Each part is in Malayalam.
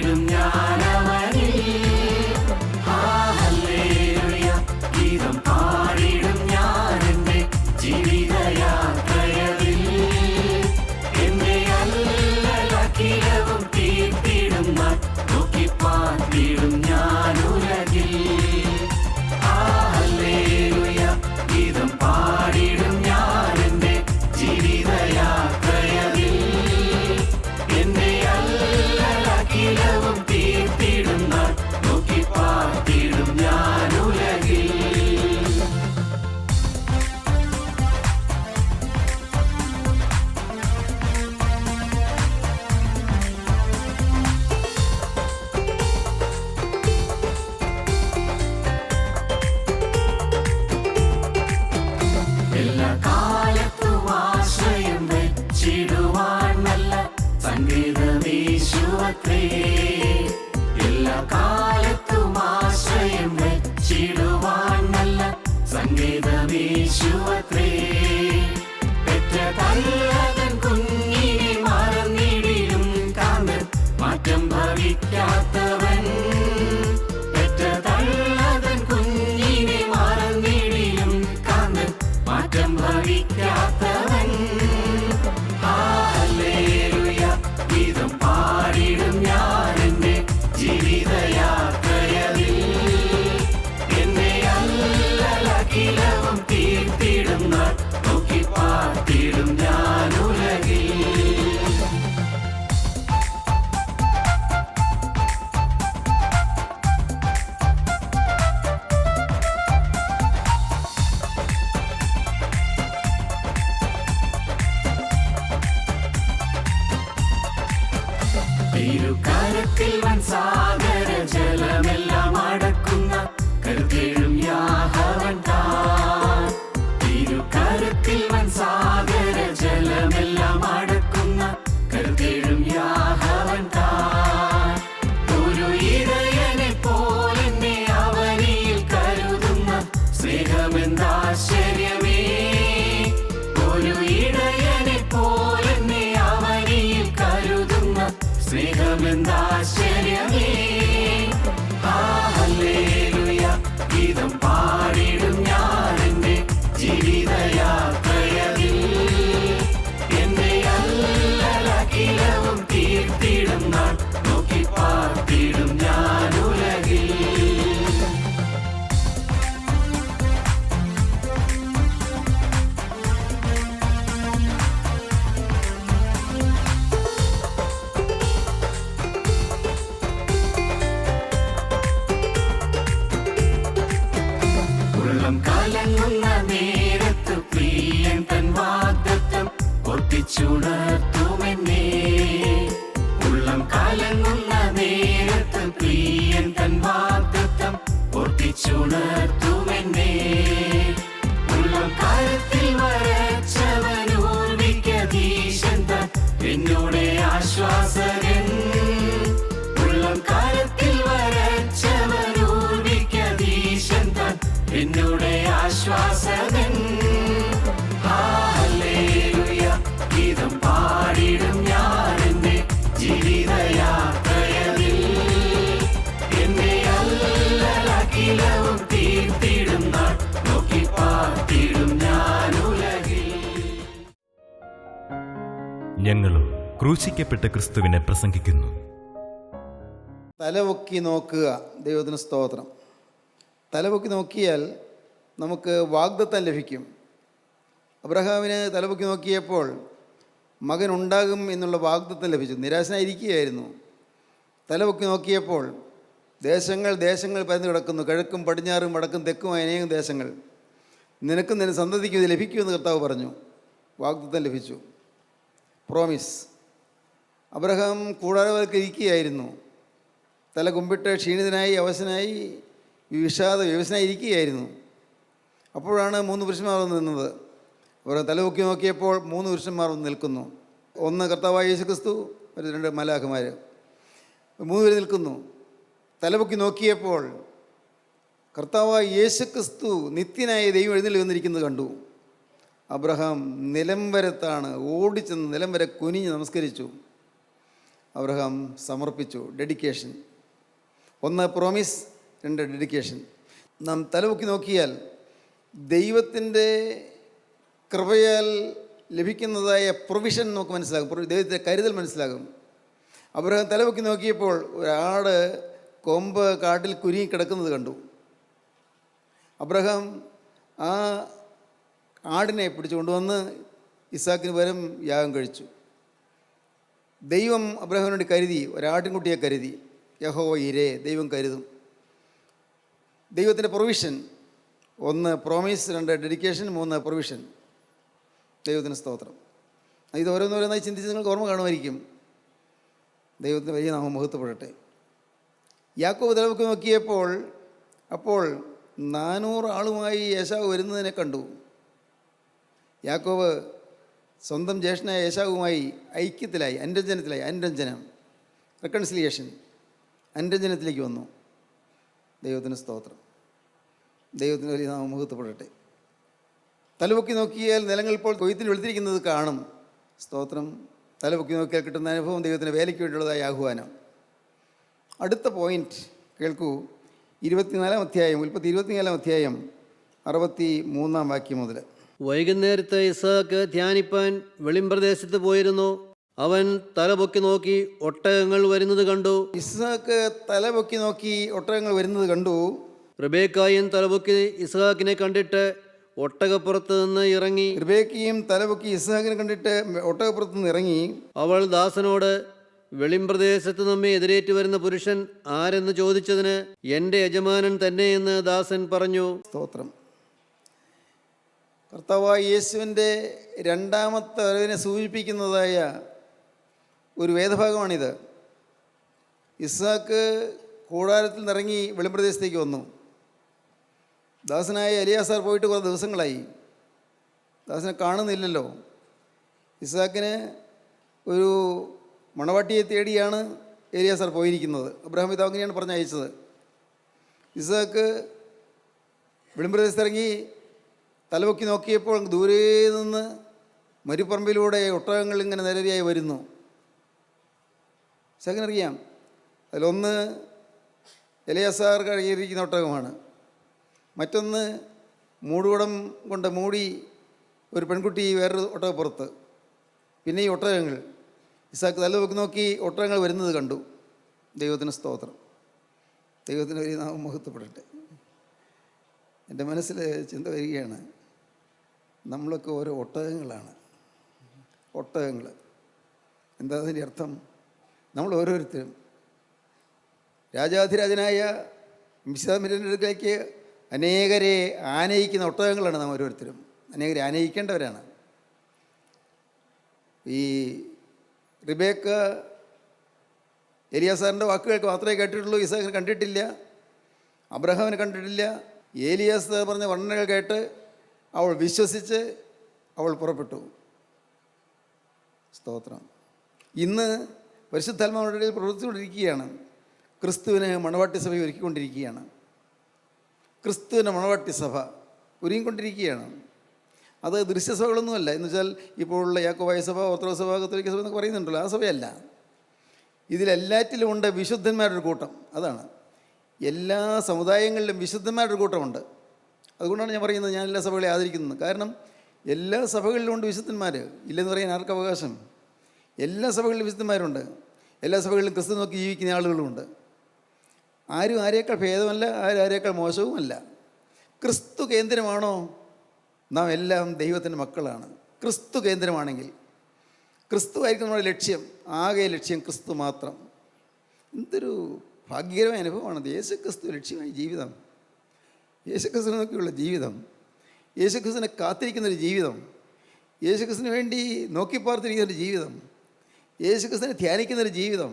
പാടിടും ഞാൻ അവനിൽ. ഹല്ലേലൂയ ഗീതം പാടിടും ഞാൻ എൻ്റെ ജീവിതയാത്രയിൽ. എന്നെ അല്ലലഖിലവും തീർത്തിടും നാൾ നോക്കി പാർത്തിടും ഞാൻ ഉലകിൽ. ഹല്ലേലൂയ ഗീതം പാടിടും ഞാൻ എൻ്റെ ജീവിതയാത്രയിൽ. എന്നെ അല്ലലഖിലവും തീർത്തിടും നാൾ നോക്കി പാർത്തിടും ഞാൻ ഉലകിൽ. എല്ലാ കാലത്തും ആശ്രയം വെച്ചിടുവാൻ നല്ല സംഗീതമേശുവത്രേ. എല്ലാ കാലത്തും ആശ്രയം വെച്ചിടുവാൻ നല്ല സംഗീതമേശുവത്രേ. പെറ്റ തല്ലതൻ കുഞ്ഞിനെ മറന്നിടിലും കാന്തൻ മാറ്റം ഭവിക്കാത്തവൻ. പെറ്റ തല്ലതൻ കുഞ്ഞിനെ മറന്നിടിലും കാന്തൻ മാറ്റം ഭവിക്കാത്തവൻ. ഹല്ലേലൂയ ഗീതം പാടിടും ഞാൻ എൻ്റെ ജീവിതയാത്രയിൽ. എന്നെ അല്ലലഖിലവും തീർത്തിടും നാൾ നോക്കി പാർത്തിടും ഞാൻ ഉലകിൽ. തിരുക്കരത്തിൽ വൻ സാഗര ജലമെല്ലാം അടക്കുന്ന കരുതേഴും യാഹവൻ താൻ. തിരുക്കരത്തിൽ വൻ സാഗര ജലമെല്ലാം അടക്കുന്ന കരുതേഴും യാഹവൻ താൻ. ഒരു ഇടയനെ പോലെന്നെ അവനിൽ കരുതുന്ന സ്നേഹമെന്താശ്ചര്യമേ. ഒരു ഇടയനെ പോലെന്നെ അവനിൽ കരുതുന്ന സ്നേഹമെന്താശ്ചര്യമേ. ഹല്ലേലൂയ ഗീതം പാടിടും ഞാൻ എൻ്റെ ജീവിതയാത്രയിൽ. എന്നെ അല്ലലഖിലവും തീർത്തിടും നാൾ നോക്കി പാർത്തിടും ഞാൻ ഉലകിൽ. ഉള്ളം കലങ്ങുന്ന നേരത്ത് പ്രിയൻ തൻ വാഗ്ദത്തം ഒട്ടിച്ചുണർത്തുമെന്നേ. ഉള്ളം കലങ്ങുന്ന നേരത്ത് പ്രിയൻ തൻ വാഗ്ദത്തം ഒട്ടിച്ചുണർത്തുമെന്നേ. ഉള്ളം കരത്തിൽ വരച്ചവൻ ഊർവിക്കധീശൻ താൻ എന്നോട് ആശ്വാസകൻ. ഉള്ളം കരത്തിൽ വരച്ചവൻ ഊർവിക്കധീശൻ താൻ എന്നോട് ആശ്വാസകൻ. ഹല്ലേലൂയ ഗീതം പാടിടും ഞാൻ എൻ്റെ ജീവിതയാത്രയിൽ. എന്നെ അല്ലലഖിലവും തീർത്തിടും നാൾ നോക്കി പാർത്തിടും ഞാൻ ഉലകിൽ. ഞങ്ങളും ക്രൂശിക്കപ്പെട്ട ക്രിസ്തുവിനെ പ്രസംഗിക്കുന്നു. തലപൊക്കി നോക്കുക. ദൈവത്തിന് സ്തോത്രം. തലപൊക്കി നോക്കിയാൽ നമുക്ക് വാഗ്ദത്തം ലഭിക്കും. അബ്രഹാമിന് തലപൊക്കി നോക്കിയപ്പോൾ മകനുണ്ടാകും എന്നുള്ള വാഗ്ദത്തം ലഭിച്ചു. നിരാശനായിരിക്കുകയായിരുന്നു. തലപൊക്കി നോക്കിയപ്പോൾ ദേശങ്ങൾ പരന്നു കിടക്കുന്നു. കിഴക്കും പടിഞ്ഞാറും വടക്കും തെക്കുമായ അനേകം ദേശങ്ങൾ. നിനക്കും നിന്റെ സന്തതിക്കും ഇത് ലഭിക്കുമെന്ന് കർത്താവ് പറഞ്ഞു. വാഗ്ദത്തം ലഭിച്ചു. പ്രോമിസ്. അബ്രഹാം കൂടാരവൽക്കരിക്കുകയായിരുന്നു. തല കുമ്പിട്ട് ക്ഷീണിതനായി അവശനായി വിവശനായിരിക്കുകയായിരുന്നു. അപ്പോഴാണ് 3 പുരുഷന്മാർ വന്ന് നിന്നത്. അവർ തലപൊക്കി നോക്കിയപ്പോൾ 3 പുരുഷന്മാർ വന്ന് നിൽക്കുന്നു. ഒന്ന് കർത്താവായ യേശുക്രിസ്തു, 2 മലാഖമാർ, 3 പേര് നിൽക്കുന്നു. തലപൊക്കി നോക്കിയപ്പോൾ കർത്താവായ യേശുക്രിസ്തു നിത്യനായ ദൈവം എഴുന്നള്ളി വന്നിരിക്കുന്നത് കണ്ടു. അബ്രഹാം നിലംവരത്താണ് ഓടിച്ചെന്ന് നിലംവരെ കുനിഞ്ഞ് നമസ്കരിച്ചു. അബ്രഹാം സമർപ്പിച്ചു. ഡെഡിക്കേഷൻ. 1 promise, 2 dedication. നാം തലപൊക്കി നോക്കിയാൽ ദൈവത്തിൻ്റെ കൃപയാൽ ലഭിക്കുന്നതായ പ്രൊവിഷൻ നമുക്ക് മനസ്സിലാകും. ദൈവത്തിൻ്റെ കരുതൽ മനസ്സിലാകും. അബ്രഹാം തലപൊക്കി നോക്കിയപ്പോൾ ഒരാട് കൊമ്പ് കാട്ടിൽ കുരുങ്ങി കിടക്കുന്നത് കണ്ടു. അബ്രഹാം ആ ആടിനെ പിടിച്ചു കൊണ്ടുവന്ന് ഇസാക്കിന് പകരം യാഗം കഴിച്ചു. ദൈവം അബ്രഹാമിന് വേണ്ടി കരുതി, ഒരാട്ടിൻകുട്ടിയെ കരുതി. യഹോവ ഇരേ, ദൈവം കരുതും. ദൈവത്തിൻ്റെ പ്രൊവിഷൻ. 1 promise, 2 dedication, 3 provision. ദൈവത്തിന് സ്തോത്രം. ഇത് ഓരോന്നോരോന്നായി ചിന്തിച്ച് നിങ്ങൾക്ക് ഓർമ്മ കാണുമായിരിക്കും. ദൈവത്തിന് വലിയ നാമം മഹത്വപ്പെടട്ടെ. യാക്കോബ് തലപൊക്കി നോക്കിയപ്പോൾ അപ്പോൾ 400 ആളുമായി ഏശാവ് വരുന്നതിനെ കണ്ടു. യാക്കോബ് സ്വന്തം ജ്യേഷ്ഠനായ ഏശാവുമായി ഐക്യത്തിലായി, അനുരഞ്ജനം, റെക്കൺസിലിയേഷൻ, അനുരഞ്ജനത്തിലേക്ക് വന്നു. ദൈവത്തിന് സ്തോത്രം. ദൈവത്തിന് വലിയ നാമം മഹത്വപ്പെടട്ടെ. തലപൊക്കി നോക്കിയാൽ നിലങ്ങൾ ഇപ്പോൾ കൊയ്ത്തിന് വെളുത്തിരിക്കുന്നത് കാണും. സ്തോത്രം. തലപൊക്കി നോക്കിയാൽ കിട്ടുന്ന അനുഭവം ദൈവത്തിന് വേലയ്ക്ക് വേണ്ടിയുള്ളതായ ആഹ്വാനം. അടുത്ത പോയിന്റ് കേൾക്കൂ. 24-ാം അധ്യായം, ഉൽപ്പത്തി 24-ാം അധ്യായം 63-ാം വാക്യം മുതൽ. വൈകുന്നേരത്തെ ഇസ്ഹാക്ക് ധ്യാനിപ്പാൻ വെളിമ്പ്രദേശത്ത് പോയിരുന്നു. അവൻ തലപൊക്കി നോക്കി ഒട്ടകങ്ങൾ വരുന്നത് കണ്ടു. ഇസ്ഹാക്ക് തലപൊക്കി നോക്കി ഒട്ടകങ്ങൾ വരുന്നത് കണ്ടു. റിബേക്കായും തലപൊക്കി ഇസ്ഹാക്കിനെ കണ്ടിട്ട് ഒട്ടകപ്പുറത്ത് നിന്ന് ഇറങ്ങി. റിബേക്കയും തലപൊക്കി ഇസ്ഹാക്കിനെ കണ്ടിട്ട് ഒട്ടകപ്പുറത്ത് നിന്ന് ഇറങ്ങി. അവൾ ദാസനോട്, വെളിമ്പ്രദേശത്ത് നമ്മെ എതിരേറ്റ് വരുന്ന പുരുഷൻ ആരെന്ന് ചോദിച്ചതിന്, എൻ്റെ യജമാനൻ തന്നെയെന്ന് ദാസൻ പറഞ്ഞു. സ്തോത്രം. കർത്താവായ യേശുവിൻ്റെ രണ്ടാമത്തെ വരവിനെ സൂചിപ്പിക്കുന്നതായ ഒരു വേദഭാഗമാണിത്. ഇസ്ഹാക്ക് കൂടാരത്തിൽ നിന്നിറങ്ങി വെളിമ്പ്രദേശത്തേക്ക് വന്നു. ദാസനായ എലിയാസാർ പോയിട്ട് കുറേ ദിവസങ്ങളായി. ദാസനെ കാണുന്നില്ലല്ലോ. ഇസ്ഹാക്കിന് ഒരു മണവാട്ടിയെ തേടിയാണ് എലിയാസാർ പോയിരിക്കുന്നത്. അബ്രഹാം പിതാവ് അങ്ങനെയാണ് പറഞ്ഞയച്ചത്. ഇസ്ഹാക്ക് വെളിമ്പ്രദേശത്തിറങ്ങി തലപൊക്കി നോക്കിയപ്പോൾ ദൂരെ നിന്ന് മരുപ്പറമ്പിലൂടെ ഒട്ടകങ്ങൾ ഇങ്ങനെ നിരരിയായി വരുന്നു. ഇസ്ഹാക്കിനറിയാം അതിലൊന്ന് എലിയാസാർ കഴുകിയിരിക്കുന്ന ഒട്ടകമാണ്. മറ്റൊന്ന് മൂടുകുടം കൊണ്ട് മൂടി ഒരു പെൺകുട്ടി വേറൊരു ഒട്ടകപ്പുറത്ത്. പിന്നെ ഈ ഒട്ടകങ്ങൾ. ഇസ്ഹാക്ക് തലപൊക്കി നോക്കി ഒട്ടകങ്ങൾ വരുന്നത് കണ്ടു. ദൈവത്തിന് സ്തോത്രം. ദൈവത്തിന് വലിയ നാമം മഹത്വപ്പെടട്ടെ. എൻ്റെ മനസ്സിൽ ചിന്ത വരികയാണ്, നമ്മളൊക്കെ ഓരോ ഒട്ടകങ്ങളാണ്. ഒട്ടകങ്ങൾ എന്താ അതിൻ്റെ അർത്ഥം? നമ്മൾ ഓരോരുത്തരും രാജാധിരാജനായ മിശിഹായുടെ അടുക്കലേക്ക് അനേകരെ ആനയിക്കുന്ന ഒട്ടകങ്ങളാണ് നാം ഓരോരുത്തരും. അനേകരെ ആനയിക്കേണ്ടവരാണ്. ഈ റിബേക്ക എലിയാസാറിൻ്റെ വാക്കുകൾക്ക് മാത്രമേ കേട്ടിട്ടുള്ളൂ. ഇസ്ഹാക്കിനെ കണ്ടിട്ടില്ല, അബ്രഹാമിനെ കണ്ടിട്ടില്ല. ഏലിയാസ് പറഞ്ഞ വർണ്ണനകൾ കേട്ട് അവൾ വിശ്വസിച്ച് അവൾ പുറപ്പെട്ടു. സ്തോത്രം. ഇന്ന് പരിശുദ്ധാത്മാവിന്റെ ഇടയിൽ പ്രവർത്തിച്ചുകൊണ്ടിരിക്കുകയാണ്. ക്രിസ്തുവിന് മണവാട്ടി സഭ ഒരുക്കിക്കൊണ്ടിരിക്കുകയാണ്. ക്രിസ്തുവിൻ്റെ മണവാട്ടി സഭ ഒരുങ്ങിക്കൊണ്ടിരിക്കുകയാണ്. അത് ദൃശ്യസഭകളൊന്നുമല്ല. എന്ന് വെച്ചാൽ ഇപ്പോഴുള്ള യാക്കോബായ സഭ, ഓർത്തഡോക്സ് സഭ, കത്തോലിക്ക സഭ എന്നൊക്കെ പറയുന്നുണ്ടല്ലോ, ആ സഭയല്ല. ഇതിലെല്ലാറ്റിലും ഉണ്ട് വിശുദ്ധന്മാരുടെ കൂട്ടം. അതാണ്. എല്ലാ സമുദായങ്ങളിലും വിശുദ്ധന്മാരുടെ കൂട്ടമുണ്ട്. അതുകൊണ്ടാണ് ഞാൻ പറയുന്നത്, ഞാൻ എല്ലാ സഭകളെ ആദരിക്കുന്നത്. കാരണം എല്ലാ സഭകളിലും ഉണ്ട് വിശുദ്ധന്മാർ. ഇല്ലെന്ന് പറയാൻ ആർക്ക് അവകാശം? എല്ലാ സഭകളിലും വിശുദ്ധന്മാരുണ്ട്. എല്ലാ സഭകളിലും ക്രിസ്തു നോക്കി ജീവിക്കുന്ന ആളുകളുമുണ്ട്. ആരും ആരേക്കാൾ ഭേദമല്ല, ആരും ആരേക്കാൾ മോശവുമല്ല. ക്രിസ്തു കേന്ദ്രമാണോ? നാം എല്ലാം ദൈവത്തിൻ്റെ മക്കളാണ്. ക്രിസ്തു കേന്ദ്രമാണെങ്കിൽ, ക്രിസ്തു ആയിരിക്കും നമ്മുടെ ലക്ഷ്യം. ആകെ ലക്ഷ്യം ക്രിസ്തു മാത്രം. എന്തൊരു ഭാഗ്യകരമായ അനുഭവമാണത്. യേശുക്രിസ്തു ലക്ഷ്യമായി ജീവിതം, യേശുക്രിസ്തുവിനെ നോക്കിയുള്ള ജീവിതം, യേശുക്രിസ്തുവിനെ കാത്തിരിക്കുന്നൊരു ജീവിതം, യേശുക്രിസ്തുവിന് വേണ്ടി നോക്കിപ്പാർത്തിരിക്കുന്നൊരു ജീവിതം, യേശുക്രിസ്തുവിനെ ധ്യാനിക്കുന്നൊരു ജീവിതം,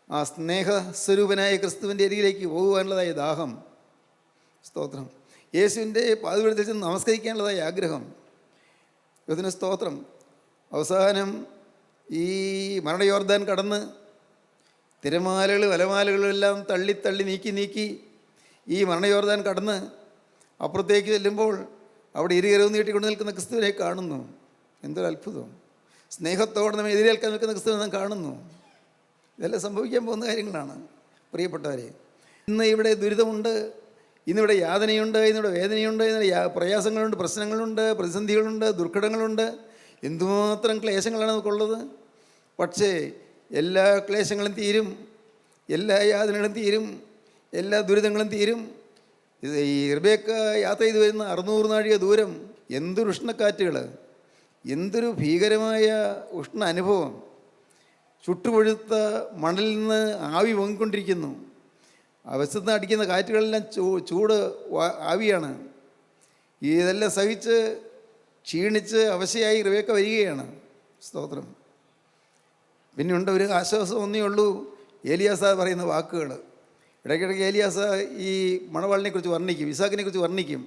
ആ സ്നേഹസ്വരൂപനായ ക്രിസ്തുവിൻ്റെ അരികിലേക്ക് പോകുവാനുള്ളതായ ദാഹം. സ്തോത്രം. യേശുവിൻ്റെ പാദപീഠത്തിൽ ചെന്ന് നമസ്കരിക്കാനുള്ളതായ ആഗ്രഹം. ഇതിന് സ്തോത്രം. അവസാനം ഈ മരണയോർദാൻ കടന്ന് തിരമാലകളും അലമാലകളും എല്ലാം തള്ളി നീക്കി ഈ മരണയോർദാൻ കടന്ന് അപ്പുറത്തേക്ക് ചെല്ലുമ്പോൾ അവിടെ ഇരുകരവും നീട്ടിക്കൊണ്ട് നിൽക്കുന്ന ക്രിസ്തുവിനെ കാണുന്നു. എന്തൊരു അത്ഭുതം! സ്നേഹത്തോടെ നമ്മെ എതിരേൽക്കാൻ നിൽക്കുന്ന ക്രിസ്തുവിനെ നാം കാണുന്നു. ഇതെല്ലാം സംഭവിക്കാൻ പോകുന്ന കാര്യങ്ങളാണ് പ്രിയപ്പെട്ടവരെ. ഇന്ന് ഇവിടെ ദുരിതമുണ്ട്, ഇന്നിവിടെ യാതനയുണ്ട്, ഇന്നിവിടെ വേദനയുണ്ട്, ഇന്നിവിടെ പ്രയാസങ്ങളുണ്ട്, പ്രശ്നങ്ങളുണ്ട്, പ്രതിസന്ധികളുണ്ട്, ദുർഘടങ്ങളുണ്ട്. എന്തുമാത്രം ക്ലേശങ്ങളാണ് നമുക്കുള്ളത്. പക്ഷേ എല്ലാ ക്ലേശങ്ങളും തീരും, എല്ലാ യാതനകളും തീരും, എല്ലാ ദുരിതങ്ങളും തീരും. ഈ റിബേക്ക യാത്ര ചെയ്ത് വരുന്ന 600 നാഴിക ദൂരം, എന്തൊരു ഉഷ്ണക്കാറ്റുകൾ, എന്തൊരു ഭീകരമായ ഉഷ്ണ അനുഭവം. ചുട്ടുപൊഴുത്ത മണലിൽ നിന്ന് ആവി പൊങ്ങിക്കൊണ്ടിരിക്കുന്നു. വശത്ത് നിന്ന് അടിക്കുന്ന കാറ്റുകളെല്ലാം ചൂട് ആവിയാണ്. ഇതെല്ലാം സഹിച്ച് ക്ഷീണിച്ച് അവശയായി റിബേക്ക വരികയാണ്. സ്തോത്രം. പിന്നെയുണ്ട് ഒരു ആശ്വാസം ഒന്നേ ഉള്ളൂ, ഏലിയാസ പറയുന്ന വാക്കുകൾ. ഇടയ്ക്കിടയ്ക്ക് ഏലിയാസ ഈ മണവാളിനെക്കുറിച്ച് വർണ്ണിക്കും, ഇസാക്കിനെക്കുറിച്ച് വർണ്ണിക്കും.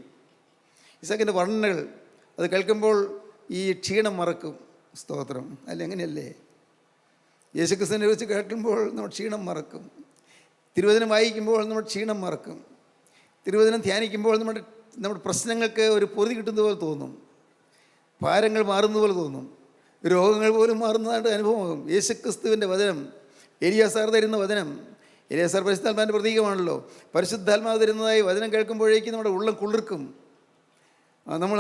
ഇസാക്കിൻ്റെ വർണ്ണനകൾ അത് കേൾക്കുമ്പോൾ ഈ ക്ഷീണം മറക്കും. സ്തോത്രം. അല്ല എങ്ങനെയല്ലേ? യേശുക്രിസ്തുവിനെ കുറിച്ച് കേൾക്കുമ്പോൾ നമ്മൾ ക്ഷീണം മറക്കും. തിരുവചനം വായിക്കുമ്പോൾ നമ്മൾ ക്ഷീണം മറക്കും. തിരുവചനം ധ്യാനിക്കുമ്പോൾ നമ്മുടെ പ്രശ്നങ്ങൾക്ക് ഒരു പൊറുതി കിട്ടുന്നത് പോലെ തോന്നും. ഭാരങ്ങൾ മാറുന്നത് പോലെ തോന്നും. രോഗങ്ങൾ പോലും മാറുന്നതായിട്ട് അനുഭവമാകും. യേശുക്രിസ്തുവിൻ്റെ വചനം, ഏലിയാസാർ തരുന്ന വചനം, ഏലിയാസാർ പരിശുദ്ധാത്മാവിൻ്റെ പ്രതീകമാണല്ലോ. പരിശുദ്ധാത്മാവ് തരുന്നതായി വചനം കേൾക്കുമ്പോഴേക്കും നമ്മുടെ ഉള്ളം കുളിർക്കും. നമ്മൾ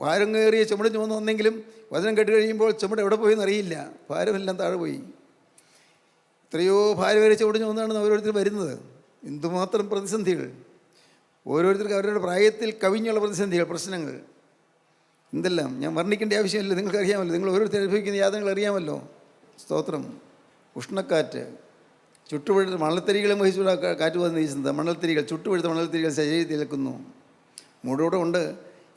ഭാരം കയറിയ ചുമട് ചുമന്ന് വന്നെങ്കിലും വചനം കേട്ട് കഴിയുമ്പോൾ ചുമട് എവിടെ പോയെന്ന് അറിയില്ല, ഭാരമെല്ലാം താഴെ പോയി. എത്രയോ ഭാരമേറിയ ചുമട് ചുമന്നാണ് ഓരോരുത്തർ വരുന്നത്. എന്തുമാത്രം പ്രതിസന്ധികൾ, ഓരോരുത്തർക്ക് അവരുടെ പ്രായത്തിൽ കവിഞ്ഞുള്ള പ്രതിസന്ധികൾ, പ്രശ്നങ്ങൾ, എന്തെല്ലാം ഞാൻ വർണ്ണിക്കേണ്ട ആവശ്യമില്ല. നിങ്ങൾക്കറിയാമല്ലോ, നിങ്ങൾ ഓരോരുത്തർ അനുഭവിക്കുന്ന യാതനകൾ അറിയാമല്ലോ. സ്തോത്രം. ഉഷ്ണക്കാറ്റ്, ചുട്ടുപഴുത്ത മണൽത്തരികളും വഹിച്ചുള്ള കാറ്റ് വന്ന് വീശുന്നത്. മണൽത്തരികൾ, ചുട്ടുപഴുത്ത മണൽത്തരികൾ ശരീരത്തിൽ നിൽക്കുന്നു. മൂടോടെ ഉണ്ട്,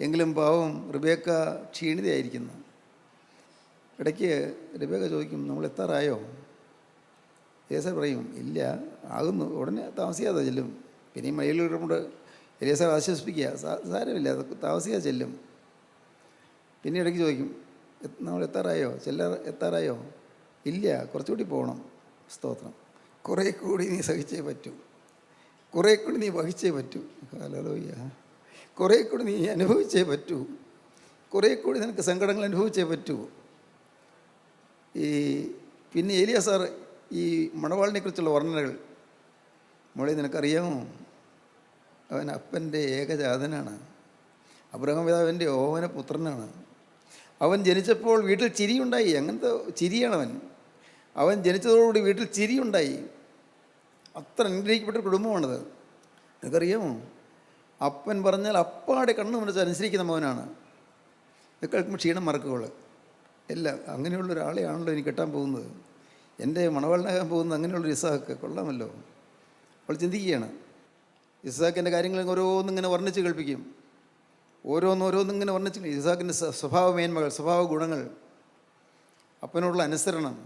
എങ്കിലും പാവം റിബേക്ക ക്ഷീണിതയായിരിക്കുന്നു. ഇടയ്ക്ക് റിബേക്ക ചോദിക്കും, നമ്മൾ എത്താറായോ? ഏലിയാസാർ പറയും, ഇല്ല, ആകുന്നു, ഉടനെ താമസിയാതെ ചെല്ലും. പിന്നെ ഈ മയിലുകൊണ്ട് ഏലിയാസാർ ആശ്വസിപ്പിക്കുക, സാരമില്ല, താമസിയാതെ ചെല്ലും. പിന്നെ ഇടയ്ക്ക് ചോദിക്കും, നമ്മൾ എത്താറായോ? എത്താറായോ? ഇല്ല, കുറച്ചുകൂടി പോകണം. സ്തോത്രം. കുറേ കൂടി നീ സഹിച്ചേ പറ്റൂ, കുറേ കൂടി നീ വഹിച്ചേ പറ്റൂ. ഹല്ലേലൂയ. കുറേ കൂടി നീ അനുഭവിച്ചേ പറ്റൂ, കുറേ കൂടി നിനക്ക് സങ്കടങ്ങൾ അനുഭവിച്ചേ പറ്റൂ. പിന്നെ ഏലിയാസാർ ഈ മണവാളിനെക്കുറിച്ചുള്ള വർണ്ണനകൾ, മോളെ നിനക്കറിയാമോ, അവൻ അപ്പൻ്റെ ഏകജാതനാണ്, അബ്രഹാം പിതാവിൻ്റെ ഓമന പുത്രനാണ്. അവൻ ജനിച്ചപ്പോൾ വീട്ടിൽ ചിരിയുണ്ടായി. അങ്ങനത്തെ ചിരിയാണവൻ. അവൻ ജനിച്ചതോടുകൂടി വീട്ടിൽ ചിരിയുണ്ടായി. അത്ര അനുഗ്രഹിക്കപ്പെട്ട കുടുംബമാണത്. നിനക്കറിയാമോ, അപ്പൻ പറഞ്ഞാൽ അപ്പാടെ കണ്ണു മനസ്സ് അനുസരിക്കുന്ന മോനാണ്. ഇത് കേൾക്കുമ്പോൾ ക്ഷീണം മറക്കുകയുള്ളു. എല്ലാം അങ്ങനെയുള്ള ഒരാളെയാണല്ലോ എനിക്ക് കെട്ടാൻ പോകുന്നത്, എൻ്റെ മണവാളനാകാൻ പോകുന്നത്. അങ്ങനെയുള്ളൊരു ഇസാക്ക് കൊള്ളാമല്ലോ. അവൾ ചിന്തിക്കുകയാണ്. ഇസാക്കിൻ്റെ കാര്യങ്ങൾ ഓരോന്നിങ്ങനെ വർണ്ണിച്ച് കേൾപ്പിക്കും, ഓരോന്നിങ്ങനെ വർണ്ണിച്ച്. ഇസാക്കിൻ്റെ സ്വഭാവ മേന്മകൾ, സ്വഭാവ ഗുണങ്ങൾ, അപ്പനോടുള്ള അനുസരണം,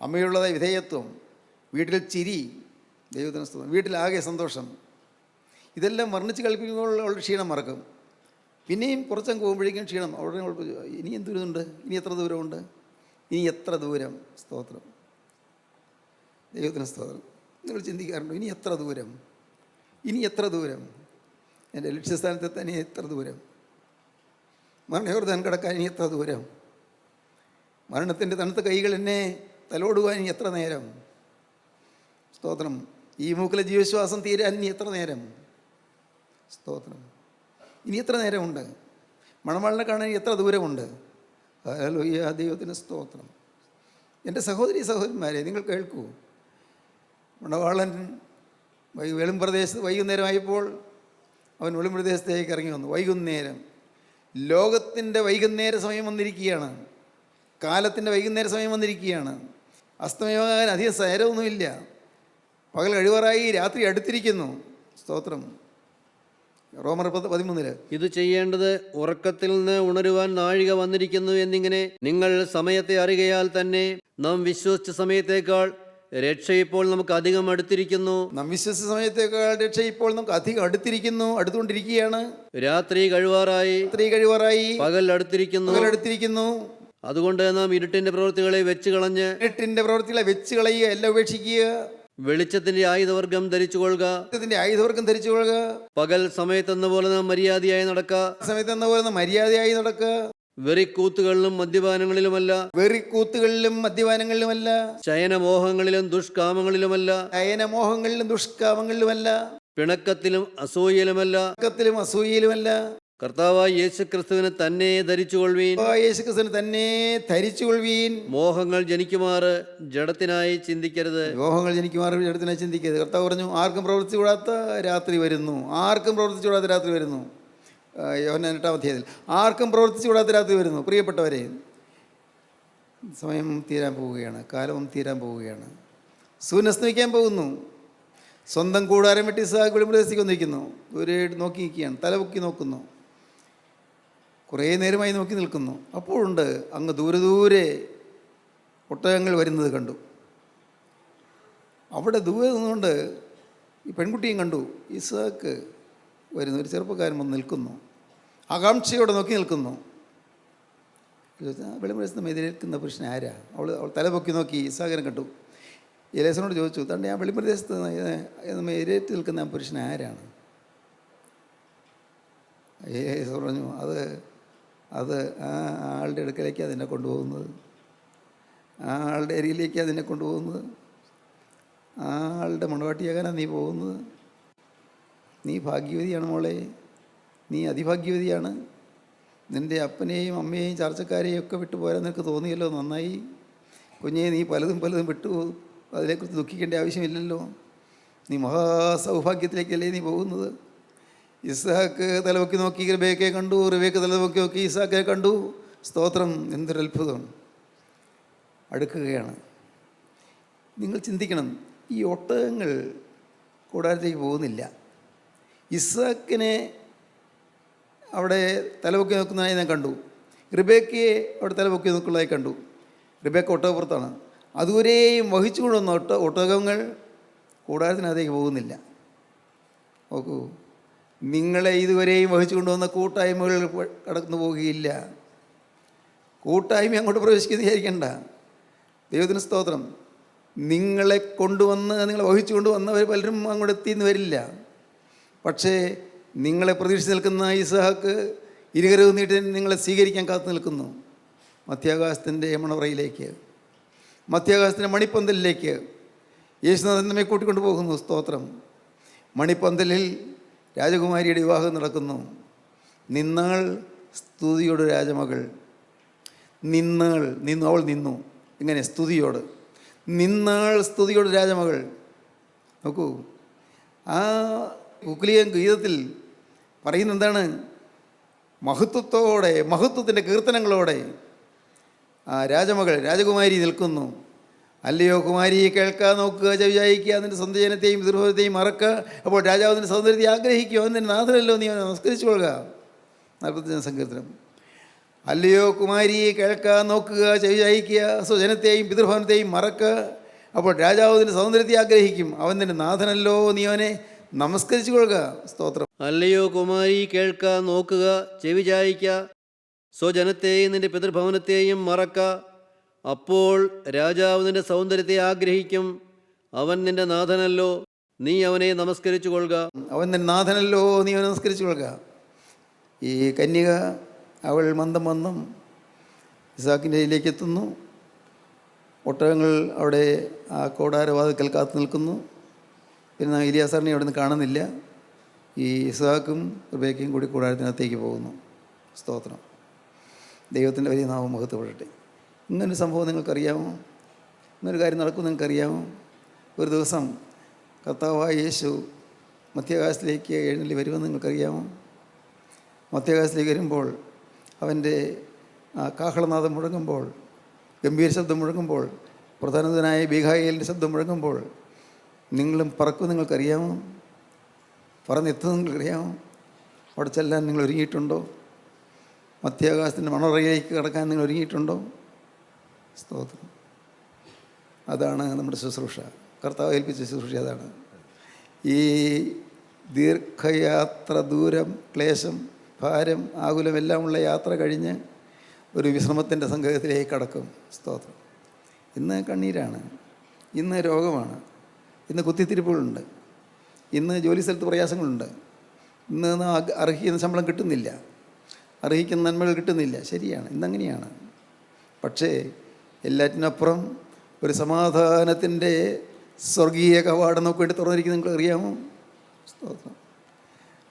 അമ്മയുള്ളതായ വിധേയത്വം, വീട്ടിൽ ചിരി, ദൈവത്തിന് സ്തോത്രം, വീട്ടിലാകെ സന്തോഷം, ഇതെല്ലാം വർണ്ണിച്ച് കേൾപ്പിക്കുമ്പോൾ അവളുടെ ക്ഷീണം മറക്കും. പിന്നെയും കുറച്ചങ്ങ് പോകുമ്പോഴേക്കും ക്ഷീണം. അവിടെ ഇനി എന്ത് ദൂരമുണ്ട്, ഇനി എത്ര ദൂരമുണ്ട്, ഇനി എത്ര ദൂരം. സ്തോത്രം. ദൈവത്തിന് സ്തോത്രം. നിങ്ങൾ ചിന്തിക്കാറുണ്ടോ, ഇനി എത്ര ദൂരം, ഇനി എത്ര ദൂരം, എൻ്റെ ലക്ഷ്യസ്ഥാനത്തെത്താൻ ഇനി എത്ര ദൂരം, മരണയോർദ്ദാൻ കിടക്കാൻ ഇനി എത്ര ദൂരം, മരണത്തിൻ്റെ തണുത്ത കൈകൾ എന്നെ തലോടുവാൻ ഇനി എത്ര നേരം. സ്തോത്രം. ഈ മൂക്കിലെ ജീവശ്വാസം തീരാൻ ഇനി എത്ര നേരം. സ്തോത്രം. ഇനി എത്ര നേരമുണ്ട്, മണവാളിനെ കാണാൻ എത്ര ദൂരമുണ്ട്. ഹല്ലേലൂയ. ദൈവത്തിന് സ്തോത്രം. എൻ്റെ സഹോദരന്മാരെ, നിങ്ങൾ കേൾക്കൂ. മണവാളൻ വെളിമ്പ്രദേശത്ത് വൈകുന്നേരമായപ്പോൾ അവൻ വെളിമ്പ്രദേശത്തേക്ക് ഇറങ്ങി വന്നു. വൈകുന്നേരം, ലോകത്തിൻ്റെ വൈകുന്നേര സമയം വന്നിരിക്കുകയാണ്, കാലത്തിൻ്റെ വൈകുന്നേര സമയം വന്നിരിക്കുകയാണ്. അസ്തമയമാകാൻ അധികം നേരമൊന്നുമില്ല. പകൽ കഴിവാറായി, രാത്രി അടുത്തിരിക്കുന്നു. സ്തോത്രം. റോമർ 13 ഇത് ചെയ്യേണ്ടത് ഉറക്കത്തിൽ നിന്ന് ഉണരുവാൻ നാഴിക വന്നിരിക്കുന്നു എന്നിങ്ങനെ നിങ്ങൾ സമയത്തെ അറികയാൽ തന്നെ നാം വിശ്വസിച്ച സമയത്തേക്കാൾ രക്ഷ ഇപ്പോൾ നമുക്ക് അധികം അടുത്തിരിക്കുന്നു. നാം വിശ്വസിച്ച സമയത്തേക്കാൾ രക്ഷ ഇപ്പോൾ നമുക്ക് അധികം അടുത്തിരിക്കുന്നു, അടുത്തുകൊണ്ടിരിക്കുകയാണ്. രാത്രി കഴിവാറായി, പകൽ അടുത്തിരിക്കുന്നു. അതുകൊണ്ട് നാം ഇരുട്ടിന്റെ പ്രവൃത്തികളെ വെച്ച് കളഞ്ഞ് എല്ലാം ഉപേക്ഷിക്കുക. വെളിച്ചത്തിന്റെ ആയുധവർഗം ധരിച്ചുകൊള്ളുക. പകൽ സമയത്തെന്ന പോലെ നാം മര്യാദയായി നടക്കുക. വെറിക്കൂത്തുകളിലും മദ്യപാനങ്ങളിലുമല്ല, വെറിക്കൂത്തുകളിലും മദ്യപാനങ്ങളിലുമല്ല, ശയനമോഹങ്ങളിലും ദുഷ്കാമങ്ങളിലുമല്ല, അയനമോഹങ്ങളിലും ദുഷ്കാമങ്ങളിലുമല്ല, പിണക്കത്തിലും അസൂയയിലുമല്ല, ക്കത്തിലും അസൂയയിലുമല്ല. കർത്താവായ യേശുക്രിസ്തുവിനെ തന്നെ ധരിച്ചുകൊള്ളുവീൻ. യേശുക്രിസ്തുവിനെ തന്നെ ധരിച്ചുകൊള്ളുവീൻ. മോഹങ്ങൾ ജനിക്കുമാറ് ജഡത്തിനായി ചിന്തിക്കരുത്. മോഹങ്ങൾ ജനിക്കുമാറ് ജഡത്തിനായി ചിന്തിക്കരുത്. കർത്താവ് പറഞ്ഞു, ആർക്കും പ്രവർത്തിച്ചുകൂടാത്ത രാത്രി വരുന്നു. ആർക്കും പ്രവർത്തിച്ചുകൂടാത്ത രാത്രി വരുന്നു. യോഹന്നാൻ 8-ാം അധ്യായത്തിൽ ആർക്കും പ്രവർത്തിച്ചുകൂടാത്ത രാത്രി വരുന്നു. പ്രിയപ്പെട്ടവരെ, സമയം തീരാൻ പോവുകയാണ്, കാലവും തീരാൻ പോവുകയാണ്. സൂര്യൻ അസ്തമിക്കാൻ പോകുന്നു. സ്വന്തം കൂടാരം വെട്ടി ഇസ്ഹാക്ക് വെളിമ്പ്രദേശത്തേക്ക് വന്നിരിക്കുന്നു. ദൂരെ നോക്കി നിൽക്കുകയാണ്, തലപൊക്കി നോക്കുന്നു. കുറേ നേരമായി നോക്കി നിൽക്കുന്നു. അപ്പോഴുണ്ട് അങ്ങ് ദൂരെ ദൂരെ ഒട്ടകങ്ങൾ വരുന്നത് കണ്ടു. അവിടെ ദൂരെ നിന്നുകൊണ്ട് ഈ പെൺകുട്ടിയും കണ്ടു. ഇസ്ഹാക്ക് വരുന്നു. ഒരു ചെറുപ്പക്കാരൻ വന്ന് നിൽക്കുന്നു, ആകാംക്ഷയോടെ നോക്കി നിൽക്കുന്നു. വെളിമ്പ്രദേശത്ത് എതിരേൽക്കുന്ന പുരുഷൻ ആരാ? അവൾ തലപൊക്കി നോക്കി ഇസ്ഹാക്കിനെ കണ്ടു. എലേസനോട് ചോദിച്ചു, തൻ്റെ ആ വെളിമ്പ്രദേശത്ത് എതിരേറ്റ് നിൽക്കുന്ന ആ പുരുഷൻ ആരാണ്? എലേസ പറഞ്ഞു, അത് ആ ആളുടെ അടുക്കലേക്കാണ് അതിനെ കൊണ്ടുപോകുന്നത്. ആ ആളുടെ അരിയിലേക്കാണ് അതിനെ കൊണ്ടുപോകുന്നത്. ആ ആളുടെ മണവാട്ടിയാകാനാണ് നീ പോകുന്നത്. നീ ഭാഗ്യവതിയാണ് മോളെ, നീ അതിഭാഗ്യവതിയാണ്. നിൻ്റെ അപ്പനെയും അമ്മയെയും ചർച്ചക്കാരെയും ഒക്കെ വിട്ടു പോരാൻ നിനക്ക് തോന്നിയല്ലോ, നന്നായി. കുഞ്ഞെ, നീ പലതും വിട്ടു, അതിനെക്കുറിച്ച് ദുഃഖിക്കേണ്ട ആവശ്യമില്ലല്ലോ. നീ മഹാസൗഭാഗ്യത്തിലേക്കല്ലേ നീ പോകുന്നത്. ഇസ്ഹാക്ക് തലപൊക്കി നോക്കി റിബേക്കയെ കണ്ടു. റിബേക്ക തലപൊക്കി നോക്കി ഇസ്ഹാക്കിനെ കണ്ടു. സ്തോത്രം! എന്തൊരത്ഭുതം! അടുക്കുകയാണ്. നിങ്ങൾ ചിന്തിക്കണം, ഈ ഒട്ടകങ്ങൾ കൂടാരത്തേക്ക് പോകുന്നില്ല. ഇസ്ഹാക്കിനെ അവിടെ തലപൊക്കി നോക്കുന്നതായി ഞാൻ കണ്ടു. റിബേക്കയെ അവിടെ തലപൊക്കി നോക്കുന്നതായി കണ്ടു. റിബേക്ക ഒട്ടകപ്പുറത്താണ്. അതുവരെയും വഹിച്ചുകൊണ്ട് വന്ന ഒട്ടകങ്ങൾ കൂടാരത്തിനകത്തേക്ക് പോകുന്നില്ല. നോക്കൂ, നിങ്ങളെ ഇതുവരെയും വഹിച്ചു കൊണ്ടുവന്ന കൂട്ടായ്മകൾ കടന്നു പോവുകയില്ല. കൂട്ടായ്മ അങ്ങോട്ട് പ്രവേശിക്കുന്ന വിചാരിക്കേണ്ട. ദൈവത്തിന് സ്തോത്രം. നിങ്ങളെ വഹിച്ചു കൊണ്ടുവന്നവർ പലരും അങ്ങോട്ട് എത്തിയെന്ന് വരില്ല. പക്ഷേ നിങ്ങളെ പ്രതീക്ഷിച്ച് നിൽക്കുന്ന ഇസ്ഹാക്ക് ഇരുകരവും നീട്ടി നിങ്ങളെ സ്വീകരിക്കാൻ കാത്തു നിൽക്കുന്നു. മധ്യാകാശത്തിൻ്റെ മണവറയിലേക്ക്, മധ്യാകാശത്തിൻ്റെ മണിപ്പന്തലിലേക്ക് യേശുനാഥൻ നമ്മെ കൂട്ടിക്കൊണ്ടു പോകുന്നു. സ്തോത്രം! മണിപ്പന്തലിൽ രാജകുമാരിയുടെ വിവാഹം നടക്കുന്നു. നിന്നാൾ സ്തുതിയോട് രാജമകൾ. അവൾ നിന്നു. ഇങ്ങനെ സ്തുതിയോട്. നിന്നാൾ സ്തുതിയോട് രാജമകൾ. നോക്കൂ, ആ കുക്ലിയൻ ഗീതത്തിൽ പറയുന്ന എന്താണ്? മഹത്വത്തിൻ്റെ കീർത്തനങ്ങളോടെ ആ രാജകുമാരി നിൽക്കുന്നു. അല്ലയോ കുമാരിയെ, കേൾക്കാൻ നോക്കുക, ചെവിചായിക്കുക, അതിൻ്റെ സൗന്ദര്യത്തെയും ദുർഭവത്തെയും മറക്കുക. അപ്പോൾ രാജാവിൻ്റെ സൗന്ദര്യത്തെ ആഗ്രഹിക്കുക. അവൻ നിൻ്റെ നാഥനല്ലോ, നീ അവനെ നമസ്കരിച്ചു കൊള്ളുക. 45 സങ്കീർത്തനം. അല്ലയോ കുമാരിയെ, കേൾക്കാൻ നോക്കുക, ചെവിചായിക്കുക, സ്വജനത്തെയും പിതൃഭവനത്തെയും മറക്കുക. അപ്പോൾ രാജാവിൻ്റെ സൗന്ദര്യത്തെ ആഗ്രഹിക്കും. അവൻ നിൻ്റെ നാഥനല്ലോ, നീ അവനെ നമസ്കരിച്ചു കൊള്ളുക. സ്തോത്രം! അല്ലയോ കുമാരി, കേൾക്കുക, നോക്കുക, ചെവിചായിക്കുക, സ്വജനത്തെയും നിന്റെ പിതൃഭവനത്തെയും മറക്ക. അപ്പോൾ രാജാവ് നിന്റെ സൗന്ദര്യത്തെ ആഗ്രഹിക്കും. അവൻ നിന്റെ നാഥനല്ലോ, നീ അവനെ നമസ്കരിച്ചു കൊള്ളുക. അവൻ നിന്റെ നാഥനല്ലോ, നീ അവനെ നമസ്കരിച്ചു കൊള്ളുക. ഈ കന്യക അവൾ മന്ദം ഇസ്ഹാക്കിൻ്റെ കയ്യിലേക്ക് എത്തുന്നു. ഒട്ടകങ്ങൾ അവിടെ ആ കൂടാരവാതിൽക്കൽ കാത്തു നിൽക്കുന്നു. പിന്നെ ഇലിയാസാറിനെ അവിടെ നിന്ന് കാണുന്നില്ല. ഈ ഇസ്ഹാക്കും റിബേക്കയും കൂടി കൂടാരത്തിനകത്തേക്ക് പോകുന്നു. സ്തോത്രം! ദൈവത്തിൻ്റെ വലിയ നാമം മഹത്വപ്പെടട്ടെ. ഇങ്ങനൊരു സംഭവം നിങ്ങൾക്കറിയാമോ? ഇങ്ങനൊരു കാര്യം നടക്കും നിങ്ങൾക്കറിയാമോ? ഒരു ദിവസം കർത്താവായ യേശു മധ്യാകാശത്തിലേക്ക് എഴുന്നള്ളി വരുമെന്ന് നിങ്ങൾക്കറിയാമോ? മധ്യാകാശത്തിലേക്ക് വരുമ്പോൾ അവൻ്റെ കാഹളനാദം മുഴങ്ങുമ്പോൾ, ഗംഭീര ശബ്ദം മുഴങ്ങുമ്പോൾ, പ്രധാനതനായ മീഖായേലിൻ്റെ ശബ്ദം മുഴങ്ങുമ്പോൾ നിങ്ങളും പറക്കും. നിങ്ങൾക്കറിയാമോ? പറന്നെത്തുന്നത് നിങ്ങൾക്കറിയാമോ? അവിടെ ചെല്ലാൻ നിങ്ങൾ ഒരുങ്ങിയിട്ടുണ്ടോ? മധ്യാകാശത്തിൻ്റെ മണവറയിലേക്ക് കടക്കാൻ നിങ്ങൾ ഒരുങ്ങിയിട്ടുണ്ടോ? സ്തോത്രം! അതാണ് നമ്മുടെ ശുശ്രൂഷ. കർത്താവ് ഏൽപ്പിച്ച ശുശ്രൂഷ അതാണ്. ഈ ദീർഘയാത്ര, ദൂരം, ക്ലേശം, ഭാരം, ആകുലം എല്ലാമുള്ള യാത്ര കഴിഞ്ഞ് ഒരു വിശ്രമത്തിൻ്റെ സംഘത്തിലേക്ക് കടക്കും. സ്തോത്രം! ഇന്ന് കണ്ണീരാണ്, ഇന്ന് രോഗമാണ്, ഇന്ന് കുത്തിത്തിരിപ്പുകളുണ്ട്, ഇന്ന് ജോലി സ്ഥലത്ത് പ്രയാസങ്ങളുണ്ട്, ഇന്ന് അർഹിക്കുന്ന ശമ്പളം കിട്ടുന്നില്ല. അർഹിക്കുന്ന നന്മകൾ കിട്ടുന്നില്ല. ശരിയാണ്, ഇന്നങ്ങനെയാണ്. പക്ഷേ എല്ലാറ്റിനപ്പുറം ഒരു സമാധാനത്തിൻ്റെ സ്വർഗീയ കവാടം നമുക്ക് വേണ്ടി തുറന്നിരിക്കുന്നത് നിങ്ങൾക്ക് അറിയാമോ? സ്തോത്രം.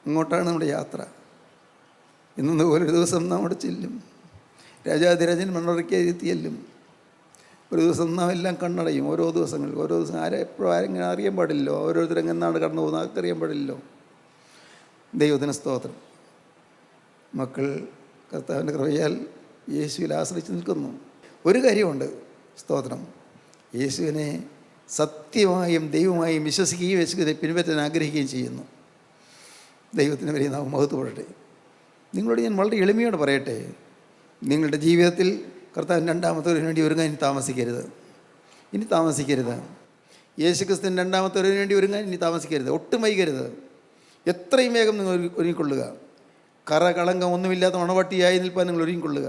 അങ്ങോട്ടാണ് നമ്മുടെ യാത്ര. ഇന്ന് പോലൊരു ദിവസം നാം അവിടെ ചെല്ലും. രാജാധിരാജൻ മണ്ണറയ്ക്കെത്തിയെല്ലും. ഒരു ദിവസം നാം എല്ലാം കണ്ണടയും. ഓരോ ദിവസങ്ങളിൽ ഓരോ ദിവസം എപ്പോഴും ആരെങ്കിലും അറിയാൻ പാടില്ലല്ലോ. ഓരോരുത്തരും എന്നാണ് കടന്നു പോകുന്നത് ആർക്കറിയാൻ പാടില്ലല്ലോ. ദൈവത്തിന് സ്തോത്രം. മക്കൾ കർത്താവിൻ്റെ കൃപയാൽ യേശുവിൽ ആശ്രയിച്ച് നിൽക്കുന്നു. ഒരു കാര്യമുണ്ട്, സ്തോത്രം, യേശുവിനെ സത്യമായും ദൈവമായും വിശ്വസിക്കുകയും യേശുവിനെ പിൻപറ്റാൻ ആഗ്രഹിക്കുകയും ചെയ്യുന്നു. ദൈവത്തിന് വരെ നാം മഹത്വപ്പെടട്ടെ. നിങ്ങളോട് ഞാൻ വളരെ എളിമയോടെ പറയട്ടെ, നിങ്ങളുടെ ജീവിതത്തിൽ കർത്താവിന് രണ്ടാമത്തവരിന് വേണ്ടി ഒരുങ്ങാൻ ഇനി താമസിക്കരുത്. യേശുക്രിസ്തുവിന് രണ്ടാമത്തവരിന് വേണ്ടി ഒരുങ്ങാൻ ഇനി താമസിക്കരുത്. ഒട്ടും വൈകരുത്. എത്രയും വേഗം നിങ്ങൾ ഒരുങ്ങിക്കൊള്ളുക. കളങ്കം ഒന്നുമില്ലാത്ത മണവാട്ടിയായി നിൽപ്പാൻ നിങ്ങൾ ഒരുങ്ങിക്കൊള്ളുക.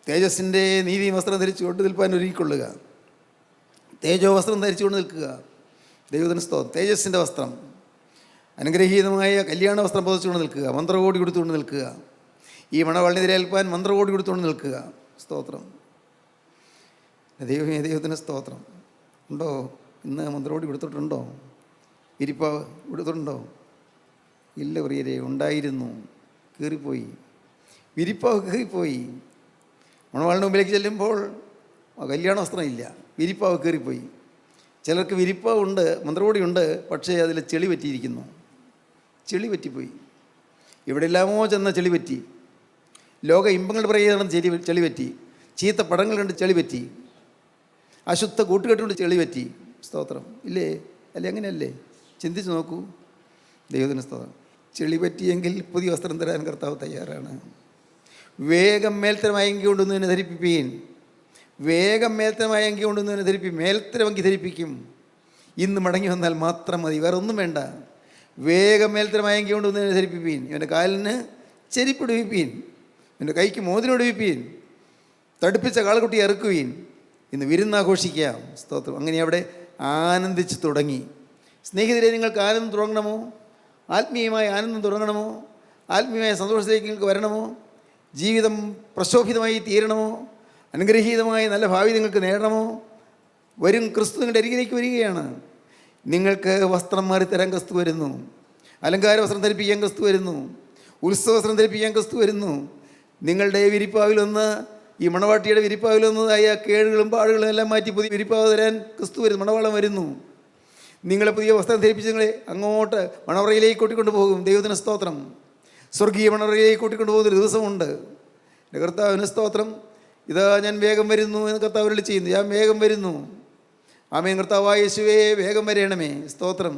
തേജസ്സിൻ്റെ നീതി വസ്ത്രം ധരിച്ചുകൊണ്ട് നിൽപ്പാൻ ഒരുങ്ങിക്കൊള്ളുക. തേജോ വസ്ത്രം ധരിച്ചുകൊണ്ട് നിൽക്കുക. ദൈവത്തിന് സ്തോത്രം. തേജസ്സിൻ്റെ വസ്ത്രം, അനുഗ്രഹീതമായ കല്യാണ വസ്ത്രം പതിച്ചുകൊണ്ട് നിൽക്കുക. മന്ത്രകോടി കൊടുത്തുകൊണ്ട് നിൽക്കുക. ഈ മണവാളിനെതിരേൽപ്പാൻ മന്ത്രകോടി കൊടുത്തുകൊണ്ട് നിൽക്കുക. സ്തോത്രം. ദൈവമേ, ദൈവത്തിന് സ്തോത്രം. ഉണ്ടോ? ഇന്ന് മന്ത്രകോടി കൊടുത്തിട്ടുണ്ടോ? വിരിപ്പാവ് കൊടുത്തിട്ടുണ്ടോ? ഇല്ല പ്രിയരെ, ഉണ്ടായിരുന്നു. കീറിപ്പോയി. വിരിപ്പാവ് കീറിപ്പോയി. മണവാളിൻ്റെ മുമ്പിലേക്ക് ചെല്ലുമ്പോൾ കല്യാണ വസ്ത്രം ഇല്ല, വിരിപ്പാവ് കീറിപ്പോയി. ചിലർക്ക് വിരിപ്പാവുണ്ട്, മന്ത്രകോടിയുണ്ട്, പക്ഷേ അതിൽ ചെളി പറ്റിയിരിക്കുന്നു. ചെളി പറ്റിപ്പോയി. ഇവിടെ എല്ലാമോ ചെന്ന ചെളി പറ്റി. ലോക ഇമ്പങ്ങൾ പറയുകയാണ് ചെളി പറ്റി. ചീത്ത പടങ്ങൾ കണ്ട് ചെളി പറ്റി. അശുദ്ധ കൂട്ടുകെട്ടുകൊണ്ട് ചെളി പറ്റി. സ്തോത്രം. ഇല്ലേ? അല്ലേ? അങ്ങനെയല്ലേ? ചിന്തിച്ച് നോക്കൂ. ദൈവത്തിന് സ്തോത്രം. ചെളി പറ്റിയെങ്കിൽ പുതിയ വസ്ത്രം തരാൻ കർത്താവ് തയ്യാറാണ്. വേഗം മേൽത്തരമായ അങ്കി കൊണ്ടുവന്നതിനെ ധരിപ്പിപ്പീൻ. വേഗം മേൽത്തരമായ അങ്കി കൊണ്ടുവന്നതിനെ മേൽത്തരം അങ്കി ധരിപ്പിക്കും. ഇന്ന് മടങ്ങി വന്നാൽ മാത്രം മതി, വേറെ ഒന്നും വേണ്ട. വേഗം മേൽത്തരമായ അങ്കി കൊണ്ടുവന്നതിനെ ധരിപ്പിപ്പീൻ. ഇവൻ്റെ കാലിന് ചെരിപ്പിടുവിപ്പീൻ. ഇവൻ്റെ കൈക്ക് മോതിരമിടുവിപ്പീൻ. തടുപ്പിച്ച കാളക്കുട്ടി ഇറക്കുവീൻ. ഇന്ന് വിരുന്നാഘോഷിക്കാം. സ്തോത്രം. അങ്ങനെ അവിടെ ആനന്ദിച്ച് തുടങ്ങി. സ്നേഹിതരെ, നിങ്ങൾക്ക് ആനന്ദം തുടങ്ങണമോ? ആത്മീയമായ ആനന്ദം തുടങ്ങണമോ? ആത്മീയമായ സന്തോഷത്തിലേക്ക് നിങ്ങൾക്ക് വരണമോ? ജീവിതം പ്രശോഭിതമായി തീരണമോ? അനുഗ്രഹീതമായ നല്ല ഭാവി നിങ്ങൾക്ക് നേടണമോ? വരും ക്രിസ്തു നിങ്ങളുടെ അരികിലേക്ക് വരികയാണ്. നിങ്ങൾക്ക് വസ്ത്രം മാറിത്തരാൻ ക്രിസ്തു വരുന്നു. അലങ്കാര വസ്ത്രം ധരിപ്പിക്കാൻ ക്രിസ്തു വരുന്നു. ഉത്സവ വസ്ത്രം ധരിപ്പിക്കാൻ ക്രിസ്തു വരുന്നു. നിങ്ങളുടെ വിരിപ്പാവിലൊന്ന്, ഈ മണവാട്ടിയുടെ വിരിപ്പാവിലൊന്നതായ കേടുകളും പാടുകളും എല്ലാം മാറ്റി പുതിയ വിരിപ്പാവ് തരാൻ ക്രിസ്തു വരുന്നു. മണവാളം വരുന്നു. നിങ്ങളെ പുതിയ വസ്ത്രം ധരിപ്പിച്ച് നിങ്ങളെ അങ്ങോട്ട് മണവറയിലേക്ക് കൂട്ടിക്കൊണ്ട് പോകും. ദൈവത്തിന് സ്തോത്രം. സ്വർഗീയ മണവറയിലേക്ക് കൂട്ടിക്കൊണ്ട് പോകുന്നൊരു ദിവസമുണ്ട്. എൻ്റെ കർത്താവിന് സ്തോത്രം. ഇതാ ഞാൻ വേഗം വരുന്നു എന്ന് കർത്താവ് വിളി ചെയ്യുന്നു. ഞാൻ വേഗം വരുന്നു. ആമേൻ. കർത്താവായ യേശുവേ, വേഗം വരേണമേ. സ്തോത്രം.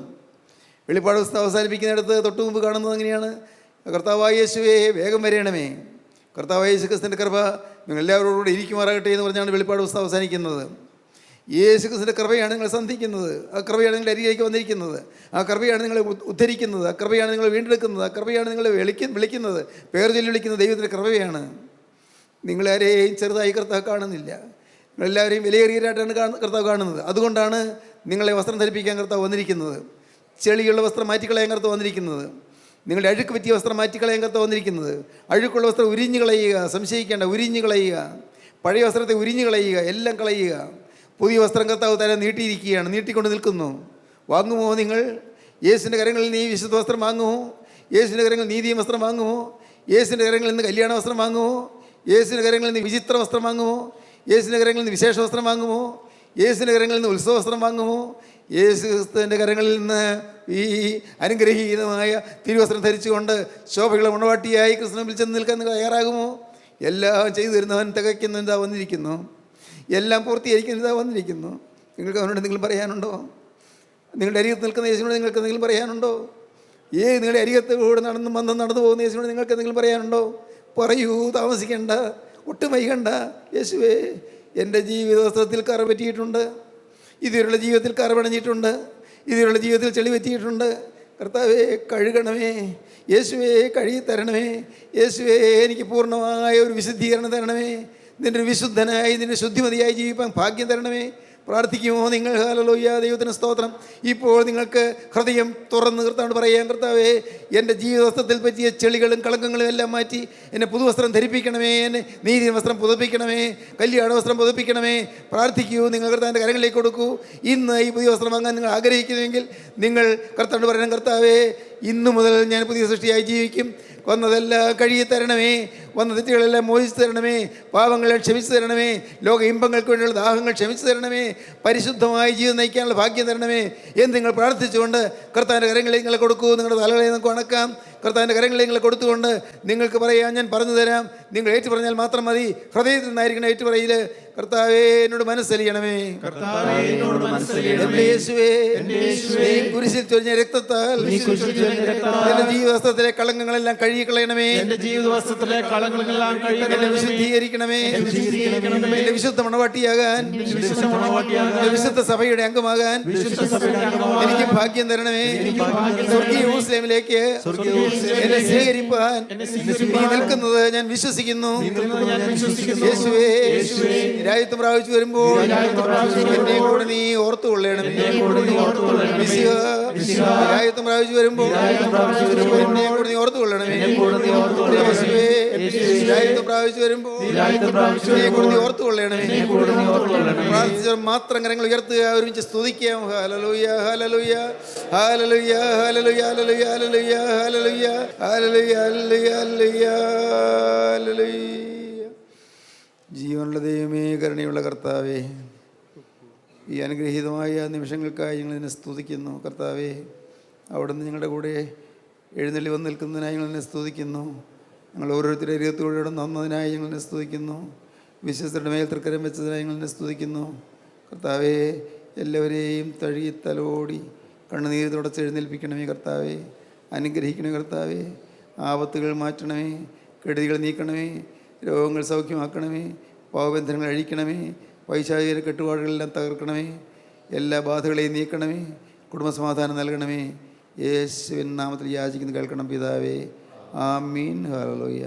വെളിപ്പാട് പുസ്തകം അവസാനിപ്പിക്കുന്നിടത്ത് തൊട്ടു മുമ്പ് കാണുന്നത് എങ്ങനെയാണ്? കർത്താവായ യേശുവേ, വേഗം വരേണമേ. കർത്താവായ യേശു ക്രിസ്തുവിൻ്റെ കൃപ നിങ്ങൾ എല്ലാവരോടുകൂടി ഇരിക്കുമാറാകട്ടെ എന്ന് പറഞ്ഞാണ് വെളിപ്പാട് പുസ്തകം അവസാനിക്കുന്നത്. യേശു ക്രിസ്തുവിൻ്റെ കൃപയാണ് നിങ്ങൾ സന്ധിക്കുന്നത്. ആ കൃപയാണ് നിങ്ങളുടെ അരികിലേക്ക് വന്നിരിക്കുന്നത്. ആ കൃപയാണ് നിങ്ങളെ ഉദ്ധരിക്കുന്നത്. ആ കൃപയാണ് നിങ്ങൾ വീണ്ടെടുക്കുന്നത്. ആ കൃപയാണ് നിങ്ങളെ വിളിക്കുന്നത്. പേർ ചൊല്ലി വിളിക്കുന്നത് ദൈവത്തിൻ്റെ കൃപയാണ്. നിങ്ങളാരെയും ചെറുതായി കർത്താവ് കാണുന്നില്ല. നിങ്ങളെല്ലാവരെയും വിലയേറിയവരായിട്ടാണ് കർത്താവ് കാണുന്നത്. അതുകൊണ്ടാണ് നിങ്ങളെ വസ്ത്രം ധരിപ്പിക്കാൻ കർത്താവ് വന്നിരിക്കുന്നത്. ചെളിയുള്ള വസ്ത്രം മാറ്റിക്കളയാൻ കർത്താവ് വന്നിരിക്കുന്നത്. നിങ്ങളുടെ അഴുക്ക് പറ്റിയ വസ്ത്രം മാറ്റിക്കളയാൻ കർത്താവ് വന്നിരിക്കുന്നത്. അഴുക്കുള്ള വസ്ത്രം ഉരിഞ്ഞു കളയുക. സംശയിക്കേണ്ട, ഉരിഞ്ഞു കളയുക. പഴയ വസ്ത്രത്തെ ഉരിഞ്ഞു കളയുക. എല്ലാം കളയുക. പുതിയ വസ്ത്രം കർത്താവ് തരാൻ നീട്ടിയിരിക്കുകയാണ്. നീട്ടിക്കൊണ്ട് നിൽക്കുന്നു. വാങ്ങുമോ നിങ്ങൾ? യേശുവിൻ്റെ കരങ്ങളിൽ നീ വിശുദ്ധ വസ്ത്രം വാങ്ങുമോ? യേശുവിൻ്റെ കരങ്ങളിൽ നീതിയും വസ്ത്രം വാങ്ങുമോ? യേശുവിൻ്റെ കരങ്ങളിൽ നിന്ന് കല്യാണ വസ്ത്രം വാങ്ങുമോ? യേശുവിൻ്റെ കരങ്ങളിൽ നിന്ന് വിചിത്ര വസ്ത്രം വാങ്ങുമോ? യേശുവിൻ്റെ കരങ്ങളിൽ നിന്ന് വിശേഷ വസ്ത്രം വാങ്ങുമോ? യേശുവിൻ്റെ കരങ്ങളിൽ നിന്ന് ഉത്സവ വസ്ത്രം വാങ്ങുമോ? യേശു ക്രിസ്തുവിൻ്റെ കരങ്ങളിൽ നിന്ന് ഈ അനുഗ്രഹീതമായ തിരുവസ്ത്രം ധരിച്ചുകൊണ്ട് ശോഭയുള്ള മണവാട്ടിയായി ക്രിസ്തുവിനെ വിളിച്ചെന്ന് നിൽക്കാൻ നിങ്ങൾ തയ്യാറാകുമോ? എല്ലാം ചെയ്തു തരുന്നവൻ തികയ്ക്കുന്നതാ വന്നിരിക്കുന്നു. എല്ലാം പൂർത്തീകരിക്കുന്നതാ വന്നിരിക്കുന്നു. നിങ്ങൾക്ക് അവനോട് എന്തെങ്കിലും പറയാനുണ്ടോ? നിങ്ങളുടെ അരികത്ത് നിൽക്കുന്ന യേശുവിനോട് നിങ്ങൾക്ക് എന്തെങ്കിലും പറയാനുണ്ടോ? നിങ്ങളുടെ അരികത്ത് കൂടെ നടന്നു പോകുന്ന യേശുവിനോട് നിങ്ങൾക്ക് എന്തെങ്കിലും പറയാനുണ്ടോ? പറയൂ, താമസിക്കേണ്ട, ഒട്ടും വൈകണ്ട. യേശുവേ, എൻ്റെ ജീവിത വസ്ത്രത്തിൽ കറ പറ്റിയിട്ടുണ്ട്. ഇതുവരെയുള്ള ജീവിതത്തിൽ കറ പണഞ്ഞിട്ടുണ്ട്. ഇതുവരെയുള്ള ജീവിതത്തിൽ ചെളി പറ്റിയിട്ടുണ്ട്. കർത്താവേ, കഴുകണമേ. യേശുവേ, കഴുകി തരണമേ. യേശുവേ, എനിക്ക് പൂർണ്ണമായ ഒരു വിശുദ്ധീകരണം തരണമേ. നിൻ്റെ വിശുദ്ധനായി, നിൻ്റെ ശുദ്ധിമതിയായി ജീവിക്കാൻ ഭാഗ്യം തരണമേ. പ്രാർത്ഥിക്കുമോ നിങ്ങൾ? ഹല്ലേലൂയ, ദൈവത്തിന് സ്തോത്രം. ഇപ്പോൾ നിങ്ങൾക്ക് ഹൃദയം തുറന്ന് കർത്താവോട് പറയാം, കർത്താവേ, എൻ്റെ ജീവിതവസ്ത്രത്തിൽ പറ്റിയ ചെളികളും കളങ്കങ്ങളും എല്ലാം മാറ്റി എന്നെ പുതുവസ്ത്രം ധരിപ്പിക്കണമേ, എന്നെ നീതി വസ്ത്രം പുതുപ്പിക്കണമേ, കല്യാണ വസ്ത്രം പുതുപ്പിക്കണമേ. പ്രാർത്ഥിക്കൂ, നിങ്ങൾ കർത്താവിൻ്റെ കരങ്ങളിലേക്ക് കൊടുക്കൂ. ഇന്ന് ഈ പുതിയ വസ്ത്രം വാങ്ങാൻ നിങ്ങൾ ആഗ്രഹിക്കുന്നുവെങ്കിൽ നിങ്ങൾ കർത്താവോട് പറയണം, കർത്താവേ, ഇന്നു മുതൽ ഞാൻ പുതിയ സൃഷ്ടിയായി ജീവിക്കും. വന്നതെല്ലാം കഴുകി തരണമേ, വന്ന തെറ്റുകളെല്ലാം മോചിച്ചു തരണമേ, പാപങ്ങളെ ക്ഷമിച്ചു തരണമേ, ലോക ഇമ്പങ്ങൾക്ക് വേണ്ടിയുള്ള ദാഹങ്ങൾ ക്ഷമിച്ചു തരണമേ, പരിശുദ്ധമായി ജീവിതം നയിക്കാനുള്ള ഭാഗ്യം തരണമേ എന്ന് നിങ്ങൾ പ്രാർത്ഥിച്ചുകൊണ്ട് കർത്താവിൻ്റെ കരങ്ങളിൽ നിങ്ങളെ കൊടുക്കൂ. നിങ്ങളുടെ തലകളെ നമുക്ക് വണക്കാം. കർത്താവിൻ്റെ കരങ്ങളിൽ നിങ്ങളെ കൊടുത്തുകൊണ്ട് നിങ്ങൾക്ക് പറയാം, ഞാൻ പറഞ്ഞു തരാം. നിങ്ങൾ ഏറ്റു പറഞ്ഞാൽ മാത്രം മതി. ഹൃദയത്തിൽ നിന്നായിരിക്കണം ഏറ്റുപറയിൽ. കർത്താവേ, എന്നോട് മനസ്സലിയണമേ. എൻ്റെ യേശുവേ, നീ കുരിശിൽ ചൊരിഞ്ഞ രക്തത്താൽ എൻ്റെ ജീവിതവസ്ത്രത്തിലെ കളങ്കങ്ങളെല്ലാം കഴുകിക്കളയണമേ. എന്നെ വിശുദ്ധീകരിക്കണമേ. എന്റെ വിശുദ്ധ മണവാട്ടിയാകാൻ, വിശുദ്ധ സഭയുടെ അംഗമാകാൻ എനിക്ക് ഭാഗ്യം തരണമേ. സ്വർഗീയ യെരൂശലേമിലേക്ക് എന്നെ സ്വീകരിപ്പാൻ നീ നിൽക്കുന്നത് ഞാൻ വിശ്വസിക്കുന്നു. യേശുവേ, രാജ്യത്വം പ്രാപിച്ചു വരുമ്പോൾ എന്നെ കൂടെ നീ ഓർത്തുകൊള്ളണമേ. രാജ്യത്വം പ്രാപിച്ചു വരുമ്പോൾ എന്നെ കൂടെ നീ ഓർത്തുകൊള്ളണമേ. യേശുവേ, രാജ്യത്വം പ്രാപിച്ചു വരുമ്പോൾ എന്നെ കൂടെ നീ ഓർത്തുകൊള്ളണമേ. പ്രാർത്ഥിച്ചവർ മാത്രം കരങ്ങൾ ഉയർത്തുക, ഒരുമിച്ച് സ്തുതിക്കാം. Hallelujah, hallelujah, hallelujah, hallelujah, hallelujah, hallelujah, hallelujah, hallelujah, hallelujah, hallelujah. ജീവനുള്ള ദൈവമേ, കരുണയുള്ള കർത്താവേ, ഈ അനുഗ്രഹീതമായ നിമിഷങ്ങൾക്കായി ഞങ്ങൾ നിന്നെ സ്തുതിക്കുന്നു. കർത്താവേ, അവിടുന്ന് ഞങ്ങളുടെ കൂടെ എഴുന്നള്ളി വന്ന് നിൽക്കുന്നതിനായി ഞങ്ങൾ നിന്നെ സ്തുതിക്കുന്നു. ഞങ്ങൾ ഓരോരുത്തരുടെ ഇരുപത്തിലൂടെ നന്നതിനായി ഞങ്ങൾ നിന്നെ സ്തുതിക്കുന്നു. വിശ്വസ്തരുടെ മേൽ തൃക്കരം വെച്ചതിനായി ഞങ്ങൾ നിന്നെ സ്തുതിക്കുന്നു. കർത്താവേ, എല്ലാവരെയും തഴുകി തലോടി കണ്ണുനീര് തുടച്ച് എഴുന്നേൽപ്പിക്കണമേ. കർത്താവേ, അനുഗ്രഹിക്കണമേ. കർത്താവേ, ആപത്തുകൾ മാറ്റണമേ, കെടുതികൾ നീക്കണമേ, രോഗങ്ങൾ സൗഖ്യമാക്കണമേ, പാവബന്ധനങ്ങൾ അഴിക്കണമേ, പൈശാചിക കെട്ടുപാടുകളെല്ലാം തകർക്കണമേ, എല്ലാ ബാധകളെയും നീക്കണമേ, കുടുംബസമാധാനം നൽകണമേ. യേശുവിൻ നാമത്തിൽ യാചിക്കുന്നത് കേൾക്കണം പിതാവേ. ആമീൻ. ഹല്ലേലൂയ.